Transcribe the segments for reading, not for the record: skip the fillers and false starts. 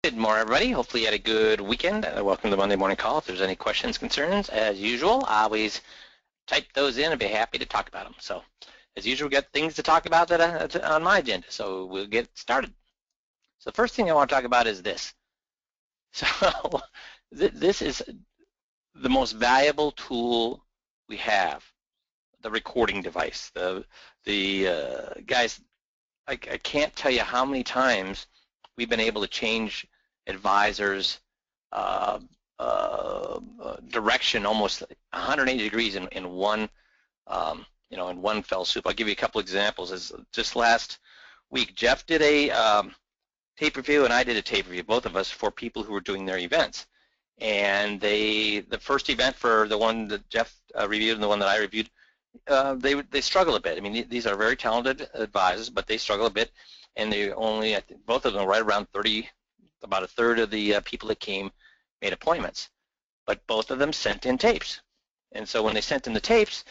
Good morning, everybody. Hopefully you had a good weekend. Welcome to the Monday Morning Call. If there's any questions, concerns, as usual, I always type those in and be happy to talk about them. So, as usual, we got things to talk about that are on my agenda. So we'll get started. So the first thing I want to talk about is this. So this is the most valuable tool we have, the recording device. Guys, I can't tell you how many times we've been able to change advisors' direction almost 180 degrees in one, in one fell swoop. I'll give you a couple examples. Just last week, Jeff did a tape review and I did a tape review, both of us, for people who were doing their events. And the first event for the one that Jeff reviewed and the one that I reviewed, they struggle a bit. I mean, these are very talented advisors, but they struggle a bit, and they only, I think, both of them, right around 30, about a third of the people that came made appointments. But both of them sent in tapes, and so when they sent in the tapes,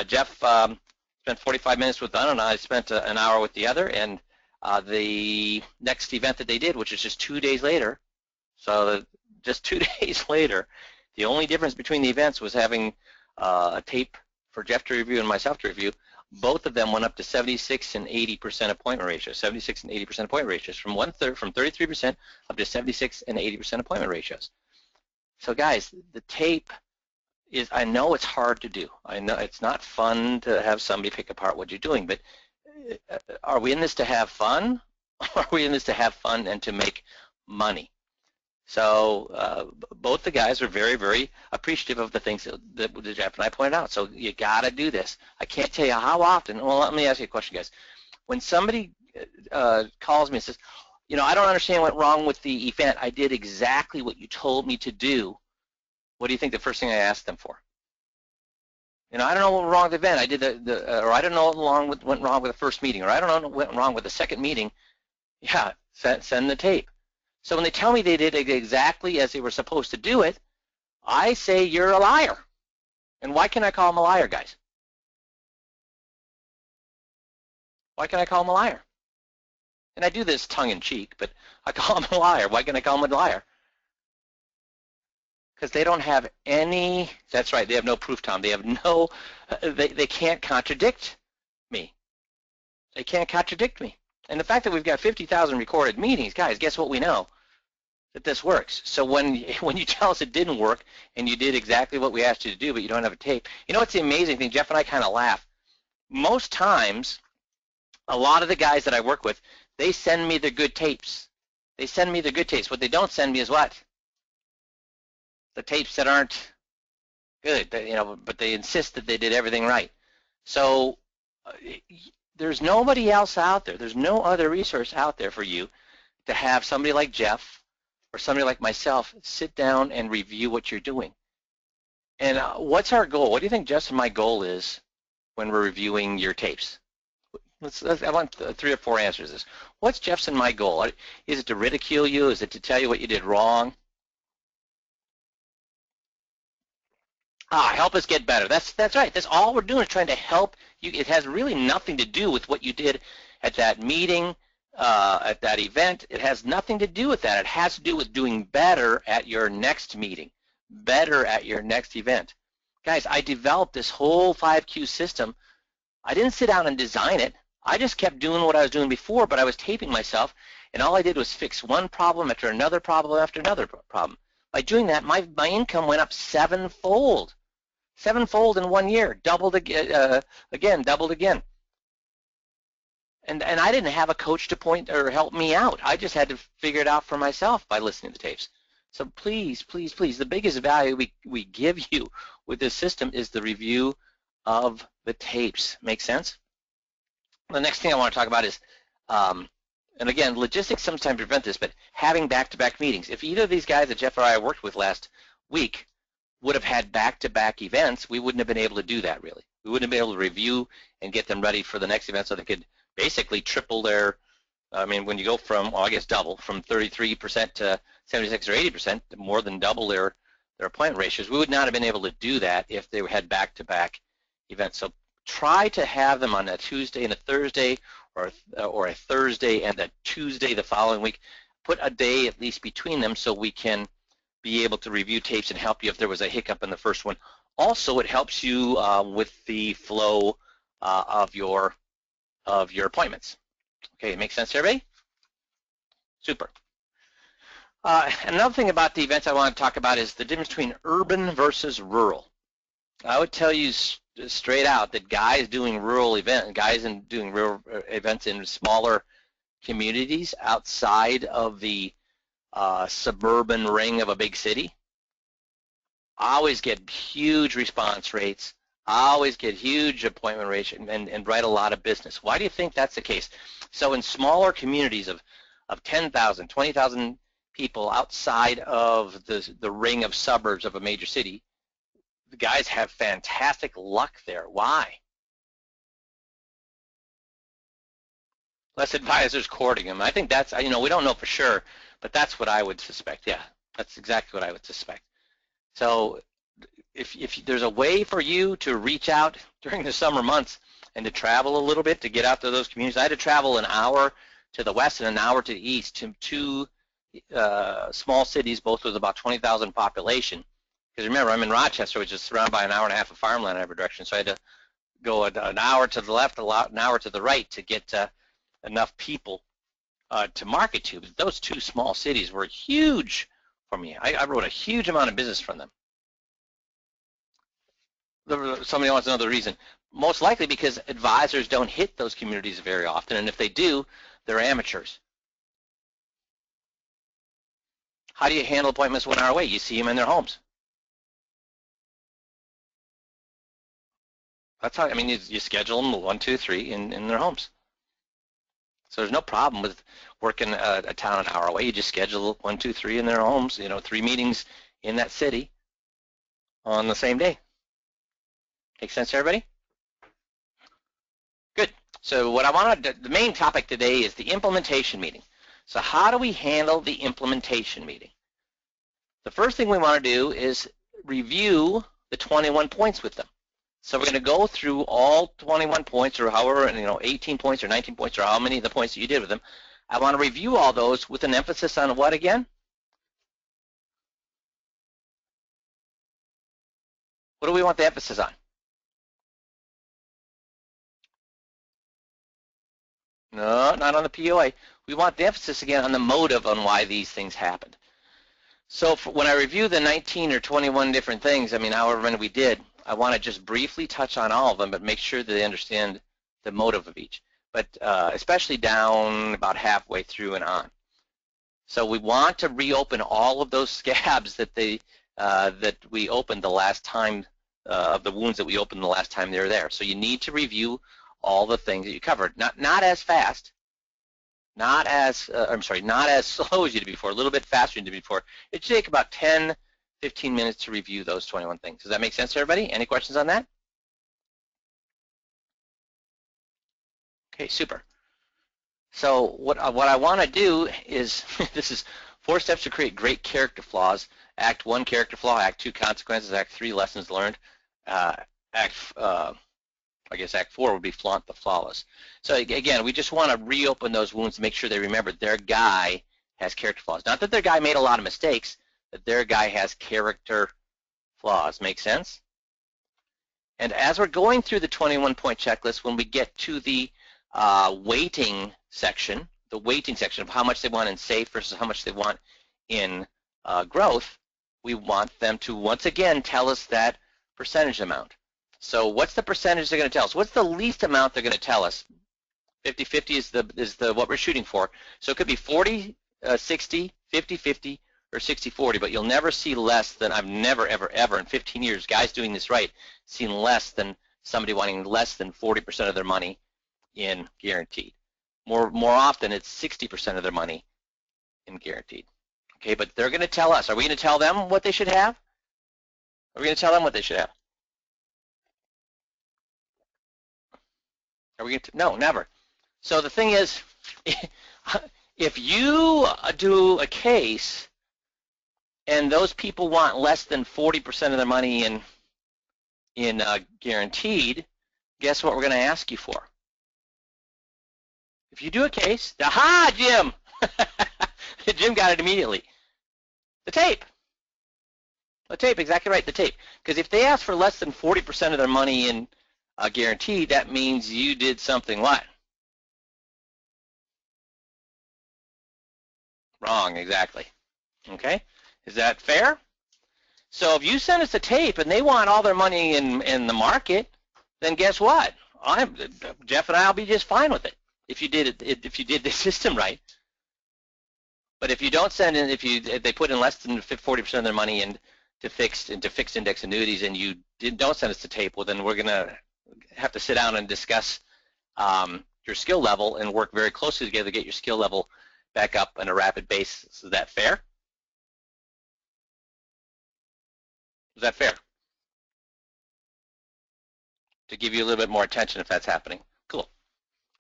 Jeff spent 45 minutes with one, and I spent an hour with the other. And the next event that they did, which is just 2 days later, so just 2 days later, the only difference between the events was having a tape for Jeff to review and myself to review. Both of them went up to 76 and 80% appointment ratios, 76 and 80% appointment ratios, from 33% up to 76 and 80% appointment ratios. So guys, the tape is, I know it's hard to do. I know it's not fun to have somebody pick apart what you're doing, but are we in this to have fun? Or are we in this to have fun and to make money? So both the guys are very, very appreciative of the things that Jeff and I pointed out. So you got to do this. I can't tell you how often. Well, let me ask you a question, guys. When somebody calls me and says, I don't understand what wrong with the event. I did exactly what you told me to do. What do you think the first thing I ask them for? I don't know what went wrong with the event. I did or I don't know what went wrong with the first meeting, or I don't know what went wrong with the second meeting. Yeah, send the tape. So when they tell me they did it exactly as they were supposed to do it, I say you're a liar. And why can I call them a liar, guys? Why can I call them a liar? And I do this tongue-in-cheek, but I call them a liar. Why can I call them a liar? Because they don't have any, that's right, they have no proof, Tom. They have no, they can't contradict me. They can't contradict me. And the fact that we've got 50,000 recorded meetings, guys, guess what we know? That this works. So when you tell us it didn't work and you did exactly what we asked you to do, but you don't have a tape, what's the amazing thing? Jeff and I kind of laugh. Most times, a lot of the guys that I work with, they send me the good tapes. They send me the good tapes. What they don't send me is what? The tapes that aren't good, but they insist that they did everything right. So there's nobody else out there. There's no other resource out there for you to have somebody like Jeff or somebody like myself sit down and review what you're doing. And what's our goal? What do you think, Justin, my goal is when we're reviewing your tapes? I want 3 or 4 answers to this. What's Jeff's and my goal? Is it to ridicule you? Is it to tell you what you did wrong? Help us get better. That's right. That's all we're doing, is trying to help you. It has really nothing to do with what you did at that meeting, at that event. It has nothing to do with that. It has to do with doing better at your next meeting, better at your next event. Guys, I developed this whole 5Q system. I didn't sit down and design it. I just kept doing what I was doing before, but I was taping myself, and all I did was fix one problem after another problem after another problem. By doing that, my income went up 7-fold. 7-fold in 1 year, doubled again, doubled again. And I didn't have a coach to point or help me out. I just had to figure it out for myself by listening to the tapes. So please, please, please, the biggest value we give you with this system is the review of the tapes. Make sense? The next thing I want to talk about is, and again, logistics sometimes prevent this, but having back-to-back meetings. If either of these guys that Jeff or I worked with last week would have had back-to-back events, we wouldn't have been able to do that, really. We wouldn't have been able to review and get them ready for the next event so they could basically triple their, when you go from, well, I guess double, from 33% to 76 or 80%, more than double their appointment ratios. We would not have been able to do that if they had back-to-back events. So try to have them on a Tuesday and a Thursday, or a Thursday and a Tuesday the following week. put a day at least between them so we can be able to review tapes and help you if there was a hiccup in the first one. Also, it helps you with the flow of your appointments. Okay, it makes sense to everybody? Super. Another thing about the events I want to talk about is the difference between urban versus rural. I would tell you straight out that guys doing rural events in smaller communities outside of the suburban ring of a big city always get huge response rates, always get huge appointment rates, and write a lot of business. Why do you think that's the case? So in smaller communities of 10,000, 20,000 people outside of the ring of suburbs of a major city, the guys have fantastic luck there. Why? Less advisors courting them. I think that's, we don't know for sure, but that's what I would suspect. Yeah, that's exactly what I would suspect. So if there's a way for you to reach out during the summer months and to travel a little bit to get out to those communities. I had to travel an hour to the west and an hour to the east to two small cities, both with about 20,000 population. Because remember, I'm in Rochester, which is surrounded by an hour and a half of farmland in every direction. So I had to go an hour to the left, an hour to the right to get enough people to market to. But those two small cities were huge for me. I wrote a huge amount of business from them. Somebody wants to know the reason. Most likely because advisors don't hit those communities very often, and if they do, they're amateurs. How do you handle appointments 1 hour away? You see them in their homes. That's how, you schedule them 1, 2, 3 in their homes. So there's no problem with working a town an hour away. You just schedule 1, 2, 3 in their homes, 3 meetings in that city on the same day. Make sense to everybody? Good. So what I wanted, the main topic today is the implementation meeting. So how do we handle the implementation meeting? The first thing we want to do is review the 21 points with them. So we're going to go through all 21 points, or however, 18 points or 19 points, or how many of the points that you did with them. I want to review all those with an emphasis on what again? What do we want the emphasis on? No, not on the POA. We want the emphasis again on the motive on why these things happened. So when I review the 19 or 21 different things, however many we did, I want to just briefly touch on all of them, but make sure that they understand the motive of each, but especially down about halfway through and on. So we want to reopen all of those scabs that that we opened the last time, of the wounds that we opened the last time they were there. So you need to review all the things that you covered. Not as fast, not as slow as you did before, a little bit faster than you did before. It should take about 10, 15 minutes to review those 21 things. Does that make sense to everybody? Any questions on that? Okay, super. So what I want to do is, this is 4 steps to create great character flaws. Act 1, character flaw. Act 2, consequences. Act 3, lessons learned. Act 4 would be flaunt the flawless. So again, we just want to reopen those wounds to make sure they remember their guy has character flaws. Not that their guy made a lot of mistakes, that their guy has character flaws. Make sense? And as we're going through the 21-point checklist, when we get to the weighting section, of how much they want in safe versus how much they want in growth, we want them to once again tell us that percentage amount. So what's the percentage they're going to tell us? What's the least amount they're going to tell us? 50-50 is the what we're shooting for. So it could be 40-60, 50-50, or 60-40, but you'll never see less than, I've never, ever, ever in 15 years, guys doing this right, seen less than somebody wanting less than 40% of their money in guaranteed. More often, it's 60% of their money in guaranteed. Okay, but they're going to tell us. Are we going to tell them what they should have? Are we going to tell them what they should have? Are we going to? No, never. So the thing is, if you do a case and those people want less than 40% of their money in guaranteed, guess what we're going to ask you for? If you do a case, aha, Jim! Jim got it immediately. The tape. The tape, exactly right, the tape. Because if they ask for less than 40% of their money in a guarantee, that means you did something what? Wrong, exactly. Okay? Is that fair? So if you send us a tape and they want all their money in the market, then guess what? Jeff and I will be just fine with it if you did if you did the system right. But if you don't send in, if they put in less than 40% of their money into fixed index annuities, and you don't send us the tape, well then we're gonna have to sit down and discuss your skill level and work very closely together to get your skill level back up on a rapid basis. Is that fair? Is that fair? To give you a little bit more attention if that's happening. Cool.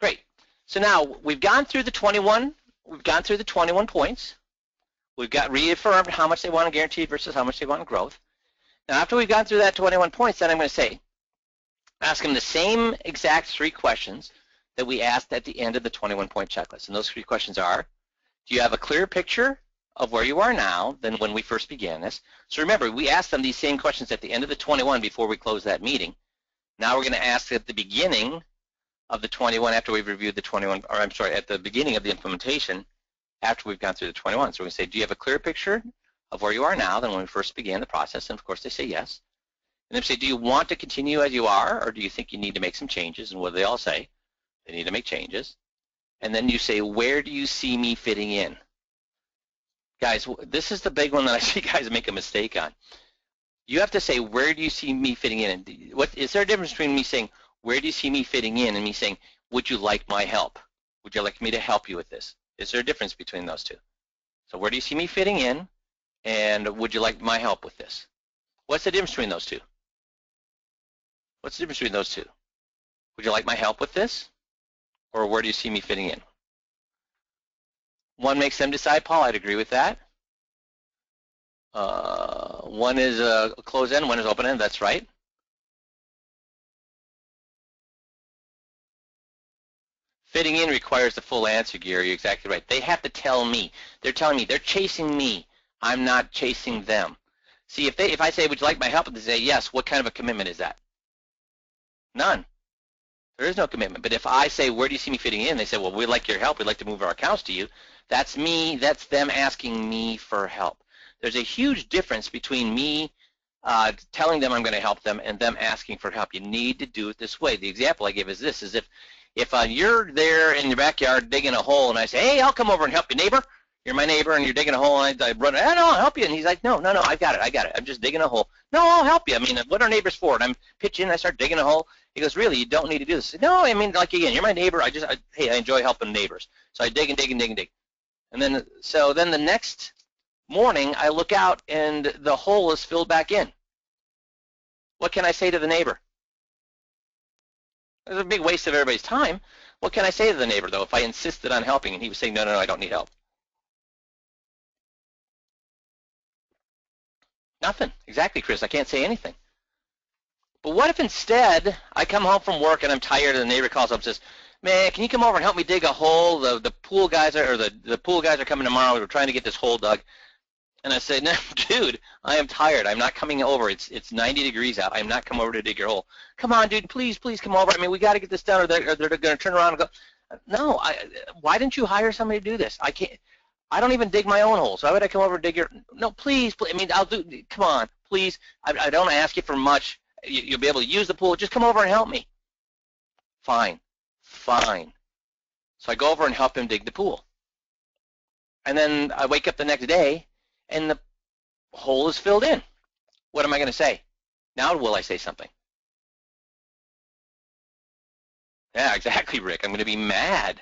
Great. So now we've gone through the 21. We've gone through the 21 points. We've got reaffirmed how much they want in guaranteed versus how much they want in growth. Now after we've gone through that 21 points, then I'm going to say, ask them the same exact 3 questions that we asked at the end of the 21-point checklist. And those 3 questions are, do you have a clear picture of where you are now than when we first began this? So remember, we asked them these same questions at the end of the 21 before we closed that meeting. Now we're going to ask at the beginning of the 21 after we've reviewed the 21, or I'm sorry, at the beginning of the implementation after we've gone through the 21. So we say, do you have a clear picture of where you are now than when we first began the process? And of course they say yes. And then we say, do you want to continue as you are, or do you think you need to make some changes? And what do they all say? They need to make changes. And then you say, where do you see me fitting in? Guys, this is the big one that I see guys make a mistake on. You have to say, where do you see me fitting in? And what is there a difference between me saying, where do you see me fitting in, and me saying, would you like my help? Would you like me to help you with this? Is there a difference between those two? So where do you see me fitting in, and would you like my help with this? What's the difference between those two? What's the difference between those two? Would you like my help with this, or where do you see me fitting in? One makes them decide, Paul, I'd agree with that. One is a close-end, one is open-end, that's right. Fitting in requires the full answer, Gary, you're exactly right. They have to tell me. They're telling me, they're chasing me. I'm not chasing them. See, if I say, would you like my help, and they say yes, what kind of a commitment is that? None. There is no commitment. But if I say, where do you see me fitting in? They say, well, we'd like your help. We'd like to move our accounts to you. That's me. That's them asking me for help. There's a huge difference between me telling them I'm going to help them and them asking for help. You need to do it this way. The example I give is this, is if you're there in your backyard digging a hole and I say, hey, I'll come over and help you, neighbor. You're my neighbor and you're digging a hole and I run, oh, no, I'll help you. And he's like, no, I got it. I'm just digging a hole. No, I'll help you. I mean, what are neighbors for? And I'm pitching, I start digging a hole. He goes, really, you don't need to do this. No, I mean, like, again, you're my neighbor. Hey, I enjoy helping neighbors. So I dig and dig and dig and dig. And then, then the next morning, I look out and the hole is filled back in. What can I say to the neighbor? It's a big waste of everybody's time. What can I say to the neighbor, though, if I insisted on helping and he was saying, no, I don't need help? Nothing. Exactly, Chris. I can't say anything. But what if instead I come home from work and I'm tired and the neighbor calls up and says, man, can you come over and help me dig a hole? The pool guys the pool guys are coming tomorrow. We're trying to get this hole dug. And I say, no, dude, I am tired. I'm not coming over. It's 90 degrees out. I'm not coming over to dig your hole. Come on, dude, please come over. I mean, we got to get this done or they're going to turn around and go. No, why didn't you hire somebody to do this? I can't. I don't even dig my own holes. Why would I come over and dig your? No, please. I mean, I'll do. Come on, please. I don't ask you for much. You'll be able to use the pool. Just come over and help me. Fine. So I go over and help him dig the pool. And then I wake up the next day and the hole is filled in. What am I going to say? Now will I say something? Yeah, exactly, Rick. I'm going to be mad.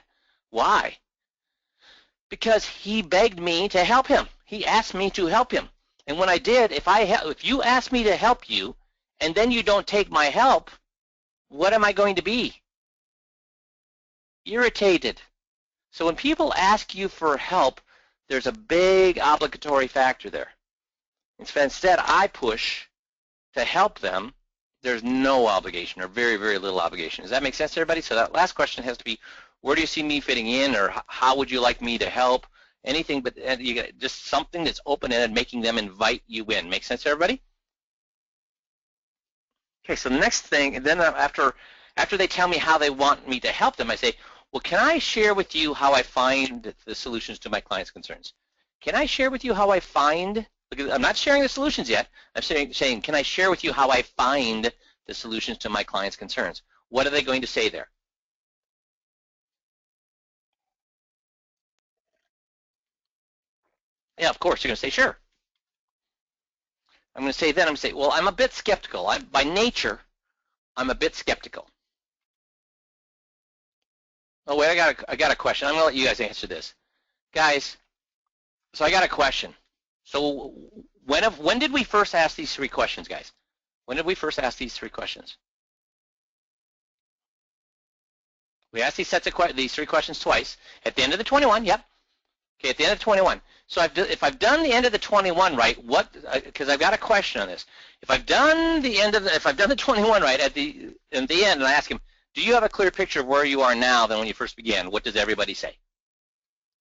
Why? Because he begged me to help him. He asked me to help him. And when I did, if you ask me to help you and then you don't take my help, what am I going to be? Irritated. So when people ask you for help, there's a big obligatory factor there. Instead, I push to help them. There's no obligation or very, very little obligation. Does that make sense to everybody? So that last question has to be, where do you see me fitting in, or how would you like me to help? anything but you get just something that's open-ended, making them invite you in. Make sense, everybody? Okay, so the next thing, and then after they tell me how they want me to help them, I say, well, can I share with you how I find the solutions to my clients' concerns? Can I share with you how I find, I'm not sharing the solutions yet, I'm saying, can I share with you how I find the solutions to my clients' concerns? What are they going to say there? Yeah, of course, you're going to say, sure. I'm going to say, well, I'm a bit skeptical. By nature, I'm a bit skeptical. Oh, wait, I got a question. I'm going to let you guys answer this. Guys, so I got a question. So when did we first ask these 3 questions, guys? When did we first ask these 3 questions? We asked these 3 questions twice. At the end of the 21, yep. Okay, at the end of 21. So if I've done the end of the 21 right, because I've got a question on this. If I've done the 21 right at the end, and I ask him, do you have a clear picture of where you are now than when you first began? What does everybody say?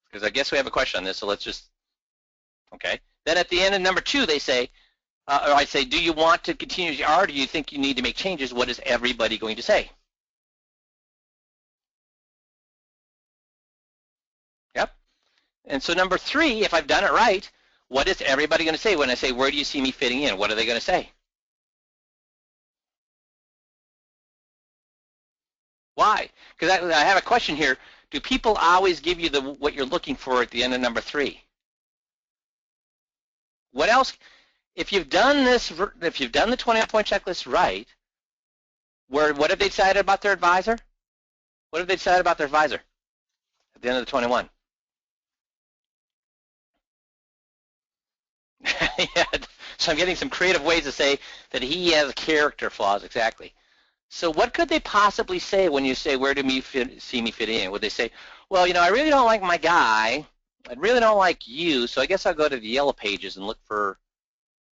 Because I guess we have a question on this, so let's just, okay. Then at the end of number 2, they say, or I say, do you want to continue as you are, or do you think you need to make changes? What is everybody going to say? Yep. And so number 3, if I've done it right, what is everybody going to say when I say, where do you see me fitting in? What are they going to say? Why? Because I have a question here. Do people always give you what you're looking for at the end of number 3? What else? If you've done the 21-point checklist right, what have they decided about their advisor? What have they decided about their advisor at the end of the 21? Yeah, so I'm getting some creative ways to say that he has character flaws, exactly. So what could they possibly say when you say, where do you see me fitting in? Would they say, well, I really don't like my guy. I really don't like you, so I guess I'll go to the Yellow Pages and look for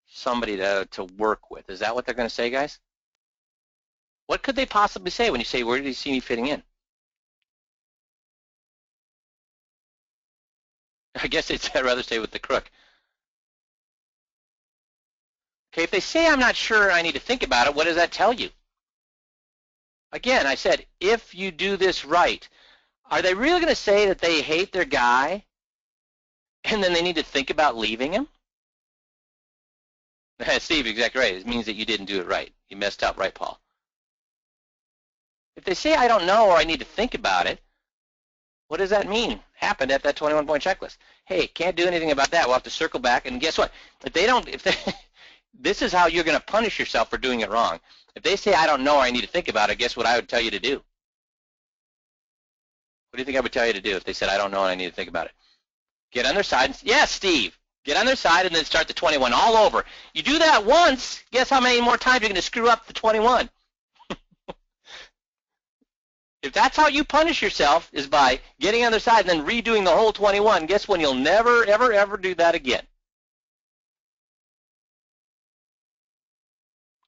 somebody to work with. Is that what they're going to say, guys? What could they possibly say when you say, where do you see me fitting in? I guess I'd rather stay with the crook. Okay, if they say I'm not sure, I need to think about it, what does that tell you? Again, I said, if you do this right, are they really going to say that they hate their guy and then they need to think about leaving him? Steve, exactly right. It means that you didn't do it right. You messed up, right, Paul? If they say I don't know or I need to think about it, what does that mean? Happened at that 21-point checklist. Hey, can't do anything about that. We'll have to circle back. And guess what? This is how you're going to punish yourself for doing it wrong. If they say I don't know or I need to think about it, guess what I would tell you to do? What do you think I would tell you to do if they said I don't know and I need to think about it? Get on their side. Yes, Steve. Get on their side and then start the 21 all over. You do that once, guess how many more times you're going to screw up the 21? If that's how you punish yourself is by getting on their side and then redoing the whole 21, guess when you'll never, ever, ever do that again.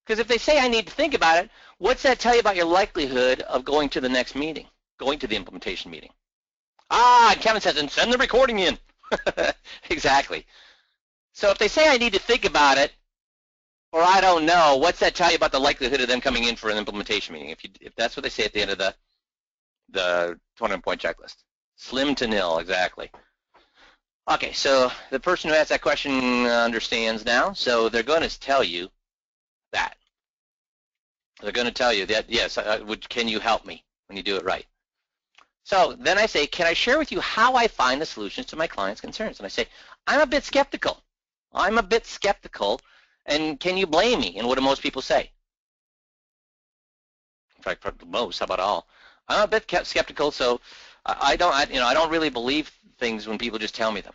Because if they say I need to think about it, what's that tell you about your likelihood of going to the next meeting, going to the implementation meeting? Ah, and Kevin says, and send the recording in. Exactly. So if they say I need to think about it, or I don't know, what's that tell you about the likelihood of them coming in for an implementation meeting? If that's what they say at the end of the 21-point checklist. Slim to nil, exactly. Okay, so the person who asked that question understands now, so they're going to tell you that. They're going to tell you that, yes, can you help me when you do it right? So then I say, can I share with you how I find the solutions to my clients' concerns? And I say, I'm a bit skeptical. I'm a bit skeptical, and can you blame me? And what do most people say? In fact, probably most, how about all? I'm a bit skeptical, so I don't really believe things when people just tell me them.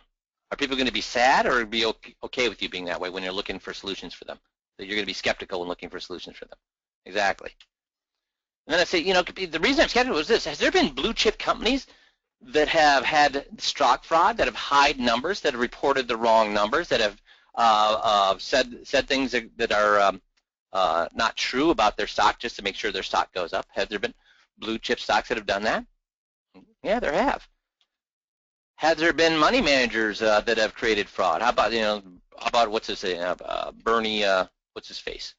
Are people going to be sad or be okay with you being that way when you're looking for solutions for them? That you're going to be skeptical when looking for solutions for them. Exactly. And then I say, the reason I'm skeptical is this. Has there been blue chip companies that have had stock fraud, that have hide numbers, that have reported the wrong numbers, that have said things that are not true about their stock just to make sure their stock goes up? Have there been blue chip stocks that have done that? Yeah, there have. Has there been money managers that have created fraud? How about, how about what's his name? Bernie, what's his face?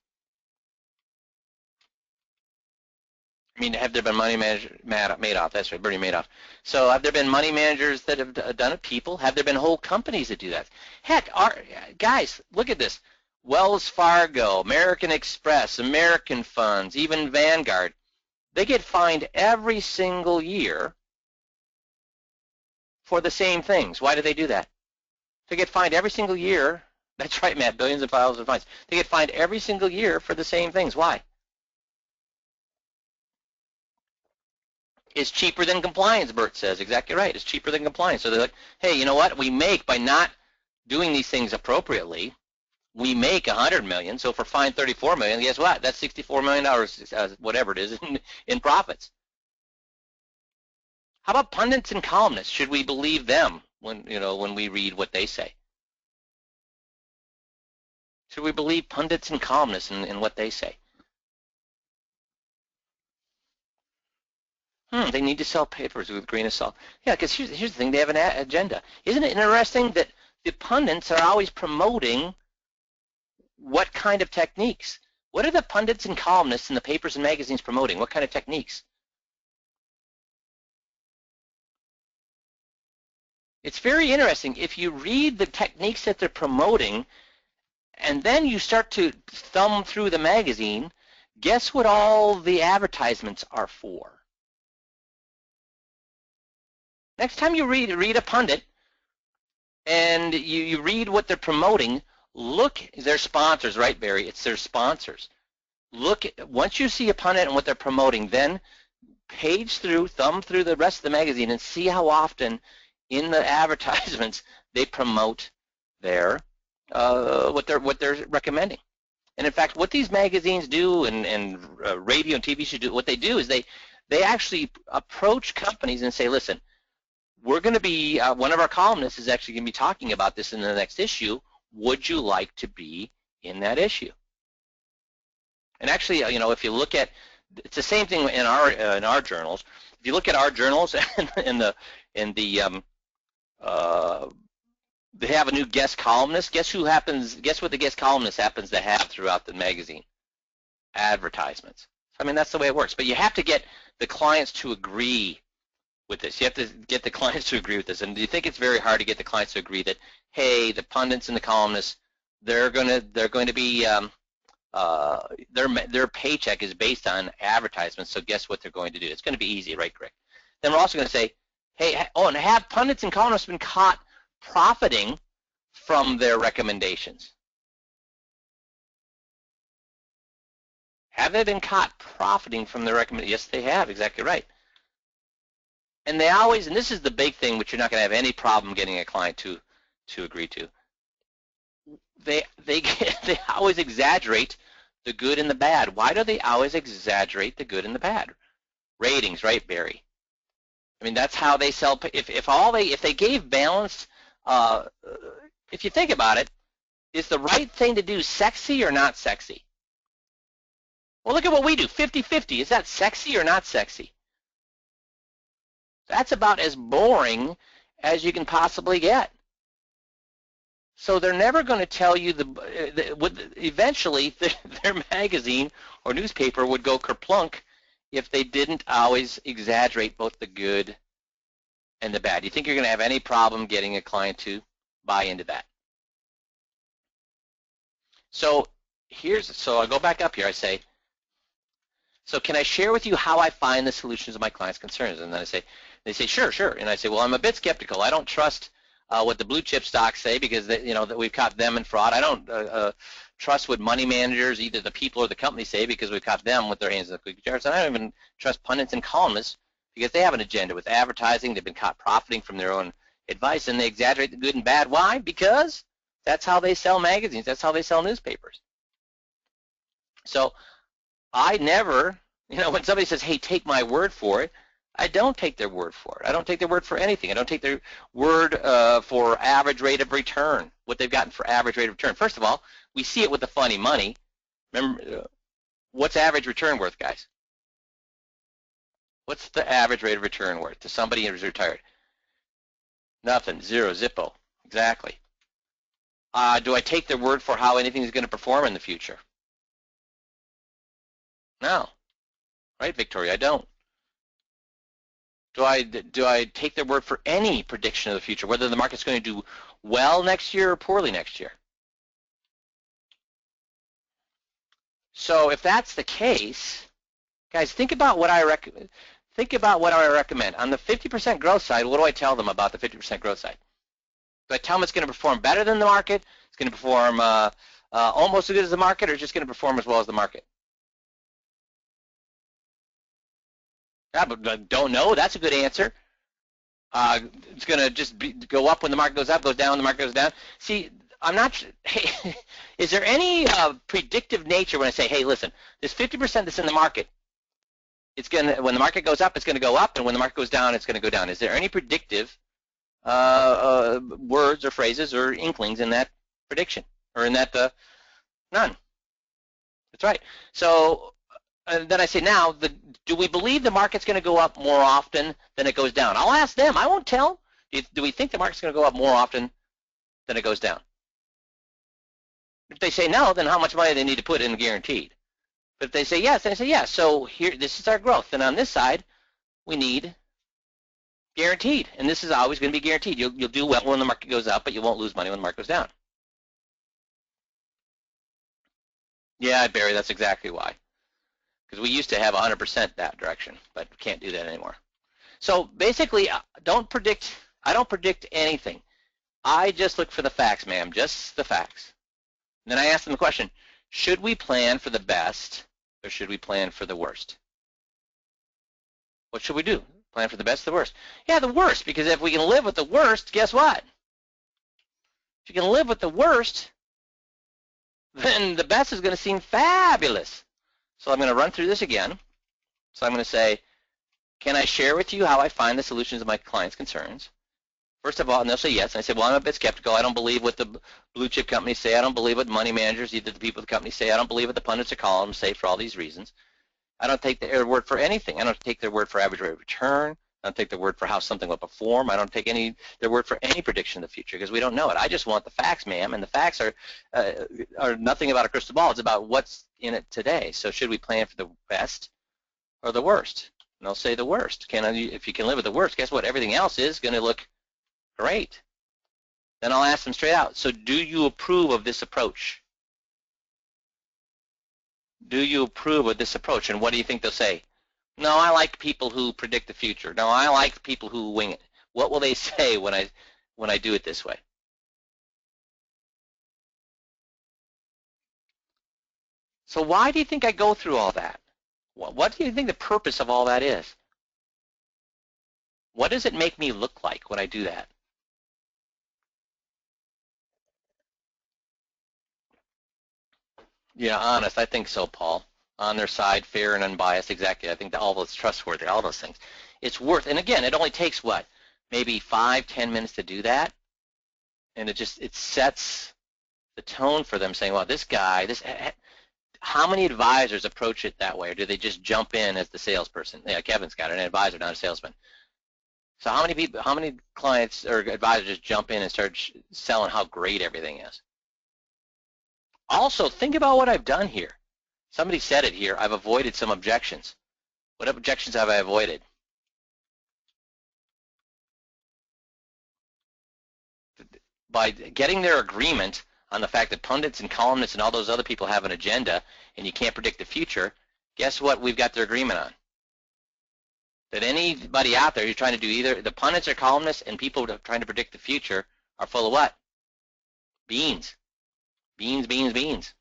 I mean, have there been money managers, Madoff, that's right, Bernie Madoff. So have there been money managers that have done it, people? Have there been whole companies that do that? Heck, guys, look at this. Wells Fargo, American Express, American Funds, even Vanguard, they get fined every single year for the same things. Why do they do that? They get fined every single year. That's right, Matt, billions and thousands of fines. They get fined every single year for the same things. Why? It's cheaper than compliance, Bert says. Exactly right. It's cheaper than compliance. So they're like, hey, you know what? We make, by not doing these things appropriately, we make 100 million. So if we're fined 34 million, guess what? That's $64 million, whatever it is, in profits. How about pundits and columnists? Should we believe them when we read what they say? Should we believe pundits and columnists in what they say? They need to sell papers with a grain of salt. Yeah, because here's the thing. They have an agenda. Isn't it interesting that the pundits are always promoting what kind of techniques? What are the pundits and columnists in the papers and magazines promoting? What kind of techniques? It's very interesting. If you read the techniques that they're promoting, and then you start to thumb through the magazine, guess what all the advertisements are for? Next time you read a pundit and you read what they're promoting, look, their sponsors, right, Barry? It's their sponsors. Look, once you see a pundit and what they're promoting, then thumb through the rest of the magazine and see how often in the advertisements they promote their what they're recommending. And in fact, what these magazines do and radio and TV should do, what they do is they actually approach companies and say, listen, we're going to be, one of our columnists is actually going to be talking about this in the next issue. Would you like to be in that issue? And actually, if you look at, it's the same thing in our journals. If you look at our journals they have a new guest columnist. Guess what the guest columnist happens to have throughout the magazine? Advertisements. I mean, that's the way it works. But you have to get the clients to agree with this. You have to get the clients to agree with this. And do you think it's very hard to get the clients to agree that, hey, the pundits and the columnists, they're going to be their paycheck is based on advertisements. So guess what they're going to do? It's going to be easy, right, Greg? Then we're also going to say, hey, and have pundits and columnists been caught profiting from their recommendations? Have they been caught profiting from their recommendations? Yes, they have. Exactly right. And they always, and this is the big thing, which you're not going to have any problem getting a client to agree to. They always exaggerate the good and the bad. Why do they always exaggerate the good and the bad? Ratings, right, Barry? I mean, that's how they sell. If they gave balanced, if you think about it, is the right thing to do sexy or not sexy? Well, look at what we do, 50-50. Is that sexy or not sexy? That's about as boring as you can possibly get. So they're never going to tell you eventually their magazine or newspaper would go kerplunk if they didn't always exaggerate both the good and the bad. Do you think you're going to have any problem getting a client to buy into that? So I go back up here. I say, so can I share with you how I find the solutions of my clients' concerns? And then they say, sure. And I say, well, I'm a bit skeptical. I don't trust what the blue chip stocks say because that we've caught them in fraud. I don't trust what money managers, either the people or the company, say because we've caught them with their hands in the cookie jars. And I don't even trust pundits and columnists because they have an agenda with advertising. They've been caught profiting from their own advice, and they exaggerate the good and bad. Why? Because that's how they sell magazines. That's how they sell newspapers. So I never, when somebody says, hey, take my word for it, I don't take their word for it. I don't take their word for anything. I don't take their word for average rate of return, what they've gotten for average rate of return. First of all, we see it with the funny money. Remember, what's average return worth, guys? What's the average rate of return worth to somebody who's retired? Nothing. Zero. Zippo. Exactly. Do I take their word for how anything is going to perform in the future? No. Right, Victoria? I don't. Do I take their word for any prediction of the future, whether the market's going to do well next year or poorly next year? So if that's the case, guys, think about what I recommend. Think about what I recommend. On the 50% growth side, what do I tell them about the 50% growth side? Do I tell them it's going to perform better than the market? It's going to perform almost as good as the market, or just going to perform as well as the market? Yeah, but don't know. That's a good answer. It's going to just go up when the market goes up, goes down when the market goes down. See, I'm not. Hey, is there any predictive nature when I say, hey, listen, this 50% that's in the market, it's going to, when the market goes up, it's going to go up, and when the market goes down, it's going to go down. Is there any predictive words or phrases or inklings in that prediction, or in that? None. That's right. So then I say, now, do we believe the market's going to go up more often than it goes down? I'll ask them. I won't tell. Do we think the market's going to go up more often than it goes down? If they say no, then how much money do they need to put in guaranteed? But if they say yes, then I say yes. So here, this is our growth. And on this side, we need guaranteed. And this is always going to be guaranteed. You'll do well when the market goes up, but you won't lose money when the market goes down. Yeah, Barry, that's exactly why. Because we used to have 100% that direction, but can't do that anymore. So basically, I don't predict anything. I just look for the facts, ma'am, just the facts. And then I ask them the question, should we plan for the best or should we plan for the worst? What should we do? Plan for the best or the worst? Yeah, the worst, because if we can live with the worst, guess what? If you can live with the worst, then the best is going to seem fabulous. So I'm going to run through this again. So I'm going to say, can I share with you how I find the solutions to my clients' concerns? First of all, and they'll say yes. And I say, well, I'm a bit skeptical. I don't believe what the blue chip companies say. I don't believe what money managers, either the people of the company say. I don't believe what the pundits or columns say for all these reasons. I don't take their word for anything. I don't take their word for average rate of return. I don't take their word for how something will perform. I don't take their word for any prediction of the future because we don't know it. I just want the facts, ma'am, and the facts are nothing about a crystal ball. It's about what's in it today. So should we plan for the best or the worst? And they'll say the worst. If you can live with the worst, guess what? Everything else is going to look great. Then I'll ask them straight out, so do you approve of this approach? Do you approve of this approach? And what do you think they'll say? No, I like people who predict the future. No, I like people who wing it. What will they say when I do it this way? So why do you think I go through all that? What do you think the purpose of all that is? What does it make me look like when I do that? Yeah, honest, I think so, Paul. On their side, fair and unbiased, exactly. I think that all those trustworthy, all those things. It's worth, and again, it only takes what? Maybe 5-10 minutes to do that, and it sets the tone for them saying, well, this guy, how many advisors approach it that way, or do they just jump in as the salesperson? Yeah, Kevin's got an advisor, not a salesman. So how many clients or advisors just jump in and start selling how great everything is? Also, think about what I've done here. Somebody said it here. I've avoided some objections. What objections have I avoided? By getting their agreement on the fact that pundits and columnists and all those other people have an agenda and you can't predict the future, guess what we've got their agreement on? That anybody out there who's trying to do either the pundits or columnists and people trying to predict the future are full of what? Beans. Beans, beans, beans.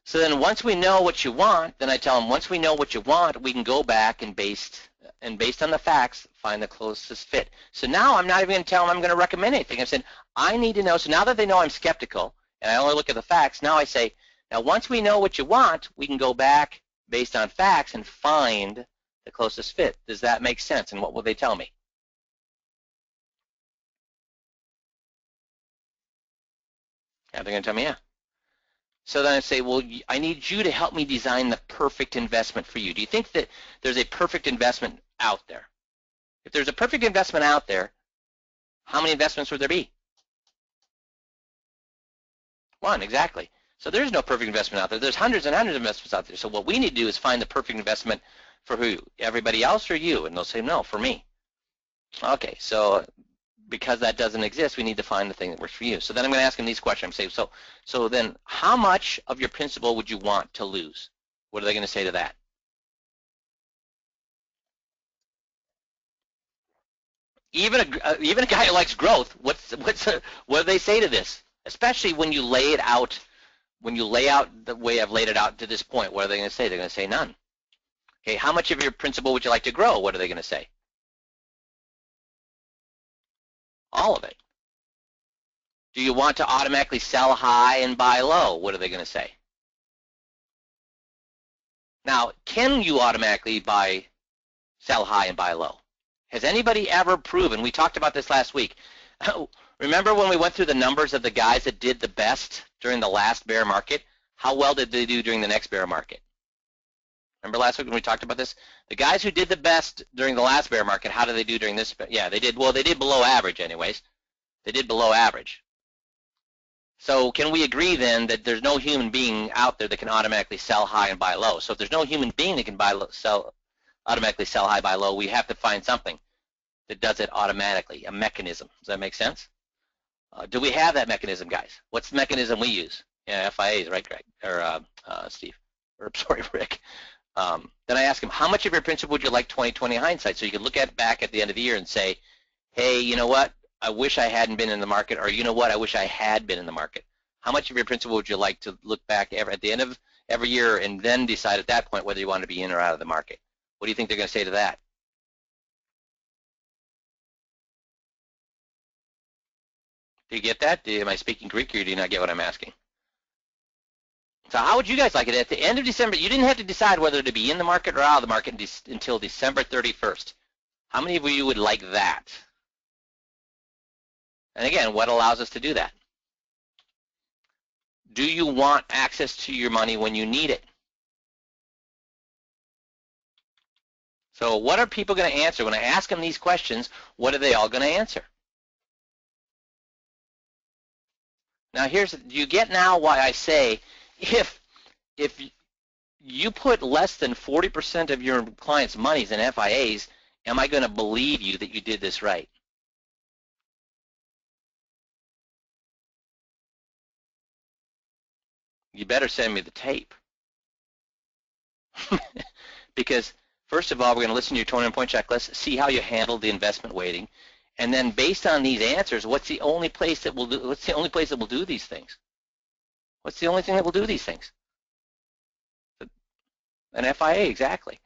So then once we know what you want, then I tell them, once we know what you want, we can go back and based on the facts, find the closest fit. So now I'm not even going to tell them I'm going to recommend anything. I'm saying, I need to know. So now that they know I'm skeptical and I only look at the facts, now I say, now once we know what you want, we can go back based on facts and find the closest fit. Does that make sense? And what will they tell me? Yeah, they're going to tell me, yeah. So then I say, well, I need you to help me design the perfect investment for you. Do you think that there's a perfect investment out there? If there's a perfect investment out there, how many investments would there be? One, exactly. So there's no perfect investment out there. There's hundreds and hundreds of investments out there. So what we need to do is find the perfect investment for who? Everybody else or you? And they'll say, no, for me. Okay, so because that doesn't exist, we need to find the thing that works for you. So then I'm going to ask them these questions. I'm saying, so then how much of your principal would you want to lose? What are they going to say to that? Even a guy who likes growth, what do they say to this? Especially when you lay it out, the way I've laid it out to this point, what are they going to say? They're going to say none. Okay, how much of your principal would you like to grow? What are they going to say? All of it. Do you want to automatically sell high and buy low? What are they going to say? Now, can you automatically sell high and buy low? Has anybody ever proven? We talked about this last week. Remember when we went through the numbers of the guys that did the best during the last bear market? How well did they do during the next bear market? Remember last week when we talked about this? The guys who did the best during the last bear market, how did they do during this? Yeah, they did below average anyways. They did below average. So can we agree then that there's no human being out there that can automatically sell high and buy low? So if there's no human being that can automatically sell high, buy low, we have to find something that does it automatically, a mechanism. Does that make sense? Do we have that mechanism, guys? What's the mechanism we use? Yeah, FIAs, right, Greg? Or Steve? Or sorry, Rick. Then I ask him, how much of your principal would you like 20/20 hindsight? So you can look back at the end of the year and say, hey, you know what? I wish I hadn't been in the market, or you know what? I wish I had been in the market. How much of your principal would you like to look back at the end of every year and then decide at that point whether you want to be in or out of the market? What do you think they're going to say to that? Do you get that? Am I speaking Greek, or do you not get what I'm asking? So how would you guys like it? At the end of December, you didn't have to decide whether to be in the market or out of the market until December 31st. How many of you would like that? And again, what allows us to do that? Do you want access to your money when you need it? So what are people going to answer? When I ask them these questions, what are they all going to answer? Now do you get now why I say if you put less than 40% of your clients' monies in FIAs, am I going to believe you that you did this right? You better send me the tape. Because first of all, we're going to listen to your 21-point checklist, see how you handled the investment weighting, and then based on these answers, what's the only place that will do these things? What's the only thing that will do these things? An FIA, exactly.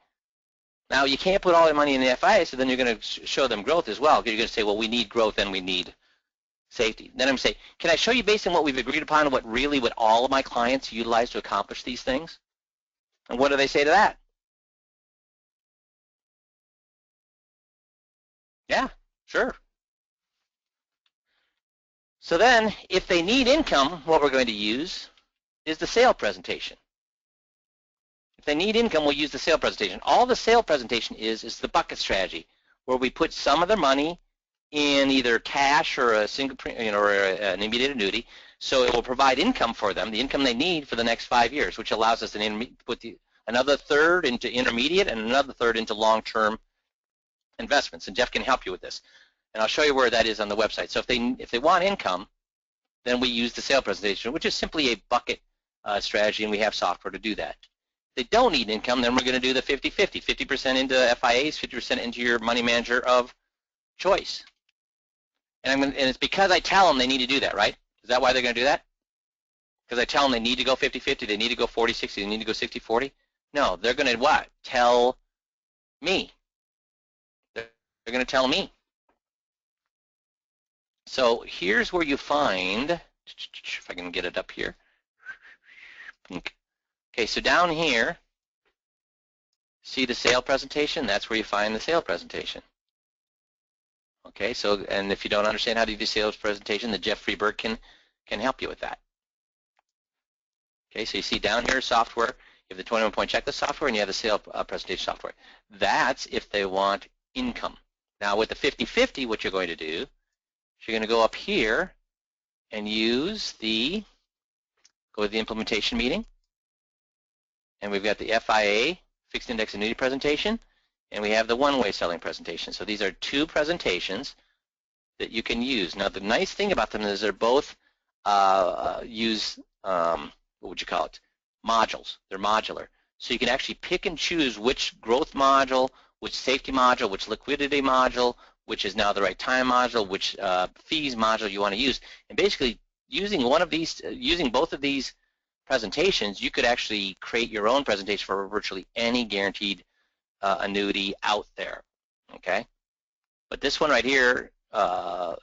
Now, you can't put all your money in the FIA, so then you're going to show them growth as well. You're going to say, well, we need growth and we need safety. Then I'm going to say, can I show you based on what we've agreed upon what all of my clients utilize to accomplish these things? And what do they say to that? Yeah, sure. So then, if they need income, what we're going to use is the sale presentation. If they need income, we'll use the sale presentation. All the sale presentation is the bucket strategy, where we put some of their money in either cash or a single, or an immediate annuity, so it will provide income for them, the income they need for the next 5 years, which allows us to put another third into intermediate and another third into long-term investments. And Jeff can help you with this. And I'll show you where that is on the website. So if they want income, then we use the sale presentation, which is simply a bucket strategy, and we have software to do that. If they don't need income, then we're going to do the 50-50, 50% into FIAs, 50% into your money manager of choice. And it's because I tell them they need to do that, right? Is that why they're going to do that? Because I tell them they need to go 50-50, they need to go 40-60, they need to go 60-40? No, they're going to what? Tell me. They're going to tell me. So here's where you find, if I can get it up here. Okay, so down here, see the sale presentation? That's where you find the sale presentation. Okay, so, and if you don't understand how to do sales presentation, then Jeff Freeberg can help you with that. Okay, so you see down here software, you have the 21-point checklist software, and you have the sale presentation software. That's if they want income. Now with the 50/50, what you're going to do is you're going to go up here and use the, go to the implementation meeting, and we've got the FIA, fixed index annuity presentation, and we have the one-way selling presentation. So these are two presentations that you can use. Now the nice thing about them is they're both use, what would you call it, modules. They're modular. So you can actually pick and choose which growth module, which safety module, which liquidity module, which is now the right time module, which fees module you want to use. And basically using one of these, using both of these presentations, you could actually create your own presentation for virtually any guaranteed annuity out there, okay? But this one right here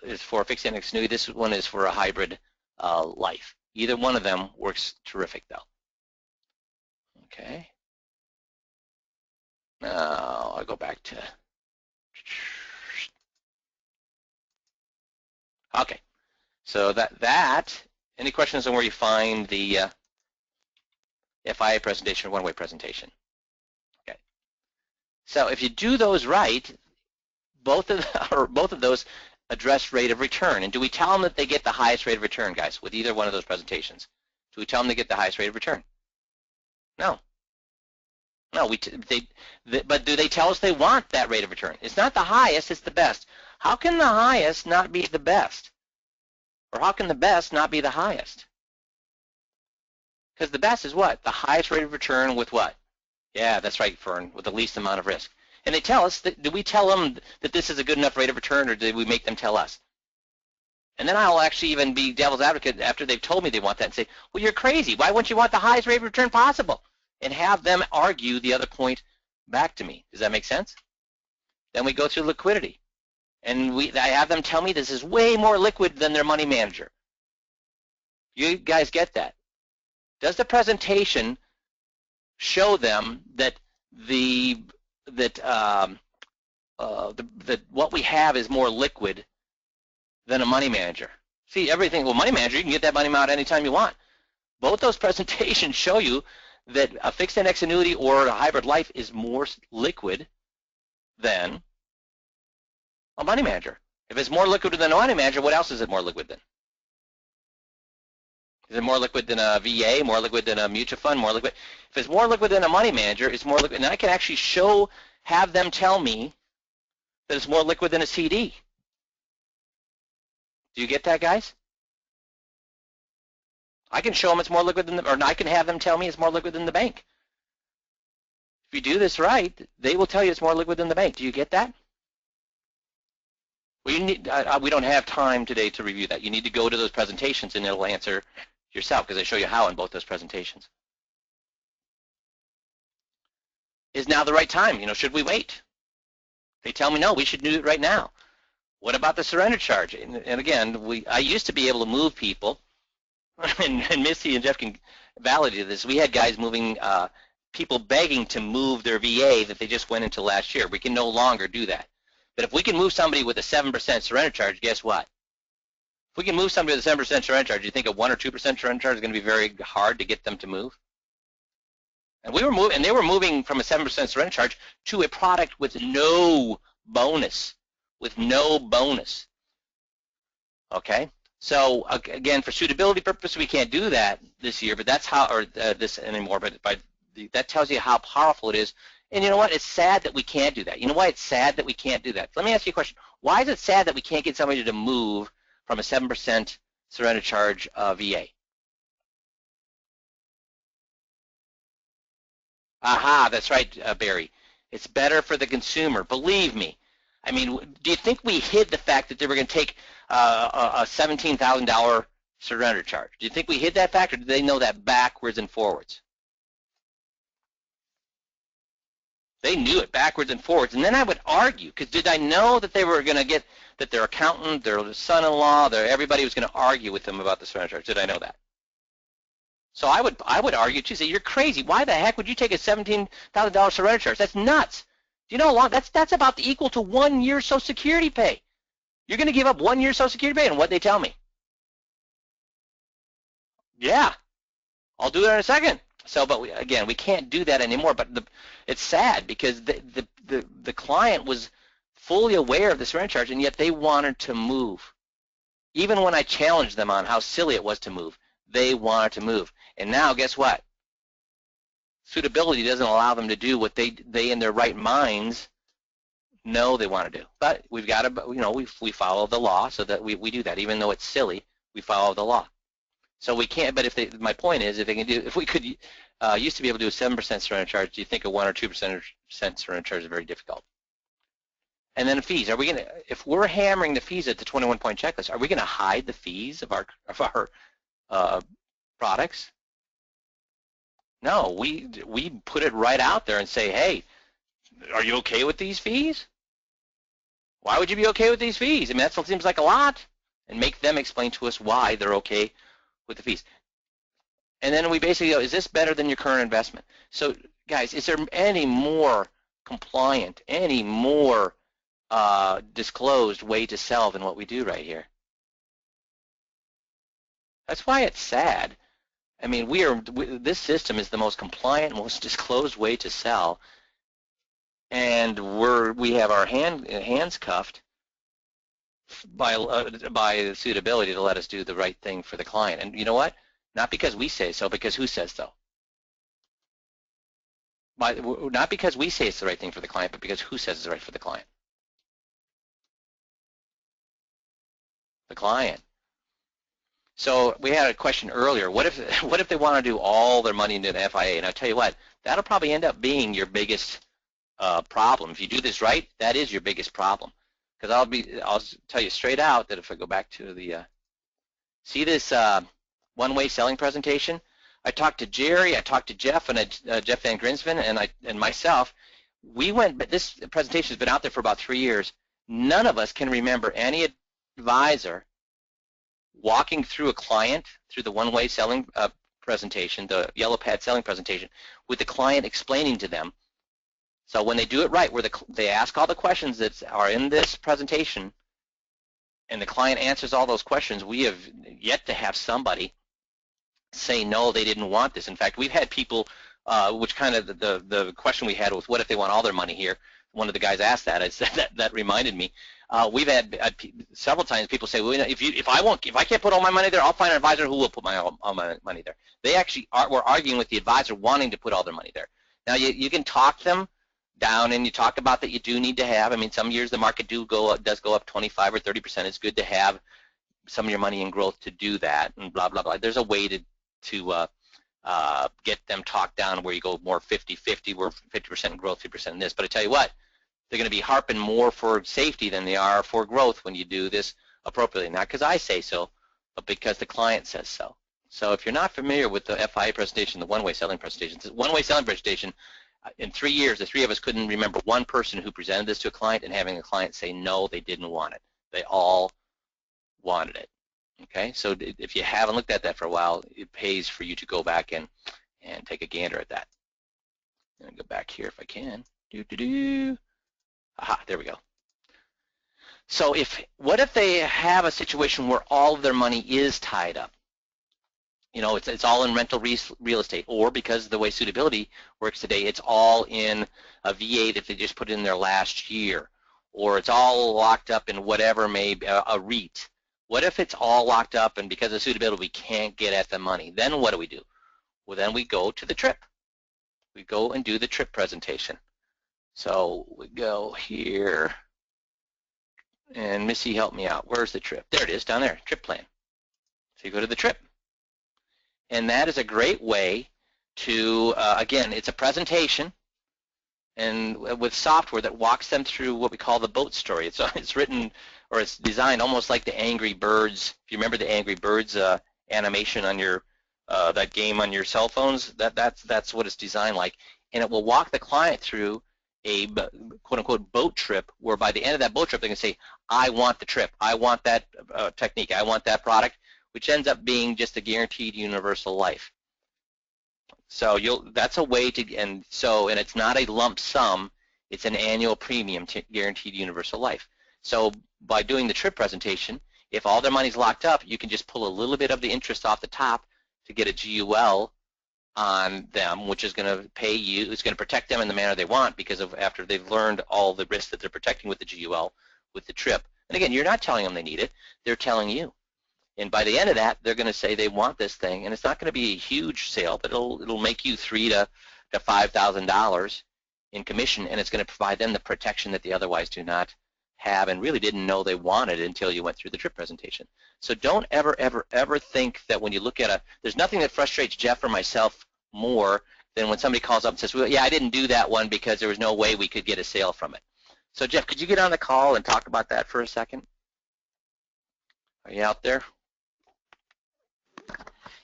is for a fixed index annuity. This one is for a hybrid life. Either one of them works terrific though. Okay. Now I'll go back to, okay. So any questions on where you find the FIA presentation or one-way presentation? Okay. So if you do those right, both of those address rate of return. And do we tell them that they get the highest rate of return, guys, with either one of those presentations? Do we tell them they get the highest rate of return? No. No, but do they tell us they want that rate of return? It's not the highest, it's the best. How can the highest not be the best? Or how can the best not be the highest? Because the best is what? The highest rate of return with what? Yeah, that's right, Fern, with the least amount of risk. And they tell us, do we tell them that this is a good enough rate of return, or do we make them tell us? And then I'll actually even be devil's advocate after they've told me they want that and say, well, you're crazy. Why wouldn't you want the highest rate of return possible? And have them argue the other point back to me. Does that make sense? Then we go through liquidity. And I have them tell me this is way more liquid than their money manager. You guys get that? Does the presentation show them that what we have is more liquid than a money manager? See, everything, well, money manager, you can get that money out anytime you want. Both those presentations show you that a fixed index annuity or a hybrid life is more liquid than a money manager. If it's more liquid than a money manager, what else is it more liquid than? Is it more liquid than a VA, more liquid than a mutual fund, more liquid? If it's more liquid than a money manager, it's more liquid. And I can actually have them tell me that it's more liquid than a CD. Do you get that, guys? I can show them it's more liquid than, or I can have them tell me it's more liquid than the bank. If you do this right, they will tell you it's more liquid than the bank. Do you get that? Well, we don't have time today to review that. You need to go to those presentations and it'll answer yourself because I show you how in both those presentations. Is now the right time? Should we wait? They tell me no, we should do it right now. What about the surrender charge? And again, I used to be able to move people, and Misty and Jeff can validate this. We had guys moving, people begging to move their VA that they just went into last year. We can no longer do that. But if we can move somebody with a 7% surrender charge, guess what? If we can move somebody with a 7% surrender charge, do you think a 1 or 2% surrender charge is going to be very hard to get them to move? And they were moving from a 7% surrender charge to a product with no bonus, Okay? So again, for suitability purposes, we can't do that this year, but that's how, or this anymore. But that tells you how powerful it is. And you know what? It's sad that we can't do that. You know why it's sad that we can't do that? Let me ask you a question. Why is it sad that we can't get somebody to move from a 7% surrender charge VA? Aha, that's right, Barry. It's better for the consumer. Believe me. I mean, do you think we hid the fact that they were going to take a $17,000 surrender charge? Do you think we hid that fact, or did they know that backwards and forwards? They knew it backwards and forwards. And then I would argue, because did I know that they were going to get, that their accountant, their son-in-law, everybody was going to argue with them about the surrender charge? Did I know that? So I would argue too, say, you're crazy. Why the heck would you take a $17,000 surrender charge? That's nuts. Do you know how long? That's about equal to 1 year Social Security pay. You're going to give up 1 year Social Security pay, and what they tell me? Yeah, I'll do that in a second. So, but we can't do that anymore. But it's sad because the client was fully aware of the surrender charge, and yet they wanted to move. Even when I challenged them on how silly it was to move, they wanted to move. And now, guess what? Suitability doesn't allow them to do what they in their right minds know they want to do. But we've got to, we follow the law, so that we do that. Even though it's silly, we follow the law. So we can't, but my point is, if we could, used to be able to do a 7% surrender charge, do you think a 1 or 2% surrender charge is very difficult? And then fees, if we're hammering the fees at the 21-point checklist, are we going to hide the fees of our products? No, we put it right out there and say, hey, are you okay with these fees? Why would you be okay with these fees? I mean, that seems like a lot. And make them explain to us why they're okay with the fees. And then we basically go, is this better than your current investment? So, guys, is there any more compliant, any more disclosed way to sell than what we do right here? That's why it's sad. I mean, this system is the most compliant, most disclosed way to sell, and we have our hands cuffed by suitability to let us do the right thing for the client. And you know what? Not because we say so, because who says so? Not because we say it's the right thing for the client, but because who says it's right for the client? The client. So we had a question earlier. What if they want to do all their money into an FIA? And I'll tell you what, that'll probably end up being your biggest problem. If you do this right, that is your biggest problem. Because I'll tell you straight out that if I go back to the see this one-way selling presentation, I talked to Jerry, I talked to Jeff, and Jeff Van Grinsven, and myself. But this presentation has been out there for about 3 years. None of us can remember any advisor walking through a client through the one-way selling presentation, the yellow pad selling presentation, with the client explaining to them. So when they do it right, where they ask all the questions that are in this presentation, and the client answers all those questions, we have yet to have somebody say no, they didn't want this. In fact, we've had people, which kind of the question we had was, what if they want all their money here? One of the guys asked that. I said that reminded me. We've had several times people say, well, if I can't put all my money there, I'll find an advisor who will put all my money there. They actually were arguing with the advisor wanting to put all their money there. Now you can talk them down, and you talk about that you do need to have. I mean, some years the market does go up 25 or 30%. It's good to have some of your money in growth to do that, and blah blah blah. There's a way to get them talked down where you go more 50-50, where 50% growth, 50% in this. But I tell you what, they're going to be harping more for safety than they are for growth when you do this appropriately. Not because I say so, but because the client says so. So if you're not familiar with the FIA presentation, the one-way selling presentation, the one-way selling presentation, in 3 years, the three of us couldn't remember one person who presented this to a client and having a client say no, they didn't want it. They all wanted it. Okay, so if you haven't looked at that for a while, it pays for you to go back and take a gander at that. I'm going to go back here if I can. Aha, there we go. So what if they have a situation where all of their money is tied up? You know, it's all in rental real estate, or because of the way suitability works today, it's all in a VA that they just put in their last year, or it's all locked up in whatever a REIT. What if it's all locked up and because of suitability we can't get at the money? Then what do? Well, then we go to the TRIP. We go and do the TRIP presentation. So we go here, and Missy, help me out. Where's the TRIP? There it is, down there, TRIP plan. So you go to the TRIP. And that is a great way to, again, it's a presentation and with software that walks them through what we call the boat story. It's written, or it's designed almost like the Angry Birds. If you remember the Angry Birds animation on your, that game on your cell phones, that's what it's designed like. And it will walk the client through a quote-unquote boat trip, where by the end of that boat trip they can say, I want the trip, I want that technique, I want that product, which ends up being just a guaranteed universal life. So that's a way to, and it's not a lump sum, it's an annual premium to guaranteed universal life. So by doing the TRIP presentation, if all their money's locked up, you can just pull a little bit of the interest off the top to get a GUL on them, which is going to pay you, it's going to protect them in the manner they want because of after they've learned all the risks that they're protecting with the GUL, with the TRIP. And again, you're not telling them they need it, they're telling you. And by the end of that, they're going to say they want this thing, and it's not going to be a huge sale, but it'll make you $3,000 to $5,000 in commission, and it's going to provide them the protection that they otherwise do not have and really didn't know they wanted until you went through the TRIP presentation. So don't ever, ever, ever think that when you look at there's nothing that frustrates Jeff or myself more than when somebody calls up and says, well, yeah, I didn't do that one because there was no way we could get a sale from it. So Jeff, could you get on the call and talk about that for a second? Are you out there?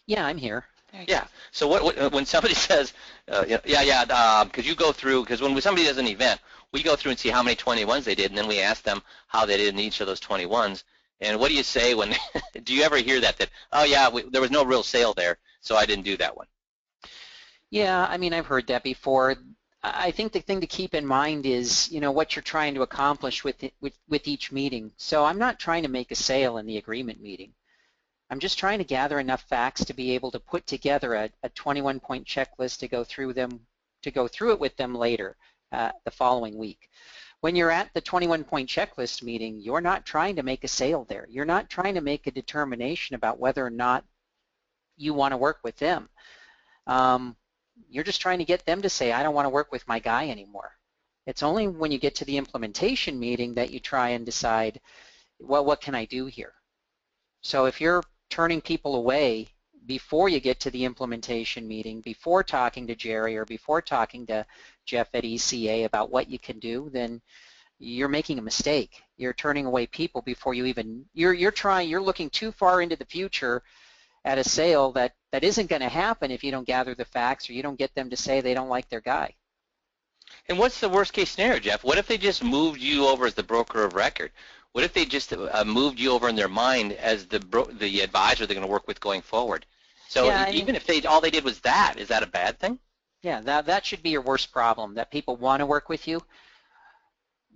Yeah, I'm here. Yeah. So when somebody says, because you go through, because when somebody does an event, we go through and see how many 21s they did, and then we ask them how they did in each of those 21s. And what do you say when, do you ever hear that, oh yeah, there was no real sale there, so I didn't do that one? Yeah, I mean, I've heard that before. I think the thing to keep in mind is, what you're trying to accomplish with each meeting. So I'm not trying to make a sale in the agreement meeting. I'm just trying to gather enough facts to be able to put together a 21-point checklist to go through it with them later, the following week. When you're at the 21-point checklist meeting, you're not trying to make a sale there. You're not trying to make a determination about whether or not you want to work with them. You're just trying to get them to say, I don't want to work with my guy anymore. It's only when you get to the implementation meeting that you try and decide, well, what can I do here? So if you're turning people away before you get to the implementation meeting, before talking to Jerry or before talking to Jeff at ECA about what you can do, then you're making a mistake. You're turning away people before you even, you're looking too far into the future at a sale that isn't going to happen if you don't gather the facts or you don't get them to say they don't like their guy. And what's the worst case scenario, Jeff? What if they just moved you over as the broker of record? What if they just moved you over in their mind as the advisor they're going to work with going forward? So yeah, even if all they did was that, is that a bad thing? Yeah, that should be your worst problem, that people want to work with you.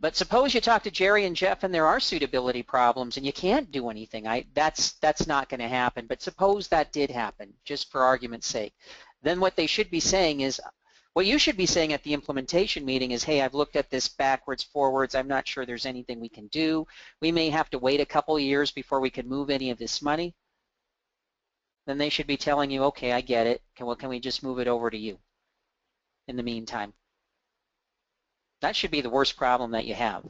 But suppose you talk to Jerry and Jeff and there are suitability problems and you can't do anything. That's not going to happen. But suppose that did happen, just for argument's sake. Then what they should be saying is, what you should be saying at the implementation meeting is, hey, I've looked at this backwards, forwards. I'm not sure there's anything we can do. We may have to wait a couple of years before we can move any of this money. Then they should be telling you, okay, I get it. Can we just move it over to you in the meantime? That should be the worst problem that you have.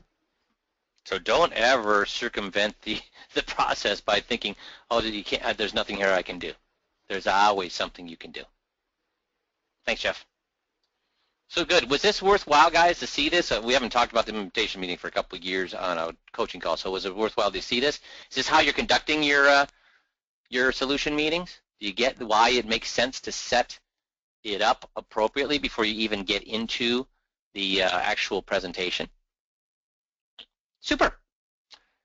So don't ever circumvent the process by thinking, oh, there's nothing here I can do. There's always something you can do. Thanks, Jeff. So good. Was this worthwhile, guys, to see this? We haven't talked about the implementation meeting for a couple of years on a coaching call, so was it worthwhile to see this? Is this how you're conducting your solution meetings? Do you get why it makes sense to set it up appropriately before you even get into the actual presentation? Super.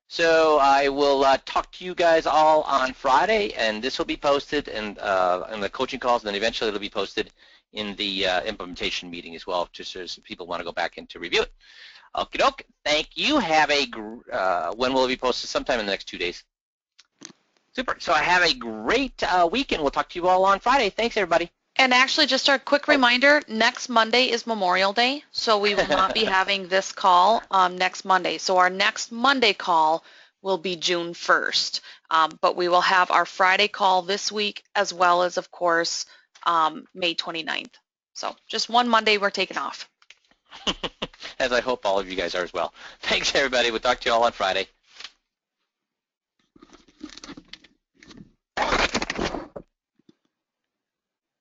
So I will talk to you guys all on Friday, and this will be posted in the coaching calls, and then eventually it'll be posted in the implementation meeting as well, just as people want to go back in to review it. Okie doke. Thank you. Have when will it be posted? Sometime in the next 2 days. Super. So I have a great weekend. We'll talk to you all on Friday. Thanks, everybody. And actually, just a quick reminder, next Monday is Memorial Day, so we will not be having this call next Monday. So our next Monday call will be June 1st, but we will have our Friday call this week as well as, of course, May 29th. So just one Monday we're taking off. As I hope all of you guys are as well. Thanks, everybody. We'll talk to you all on Friday.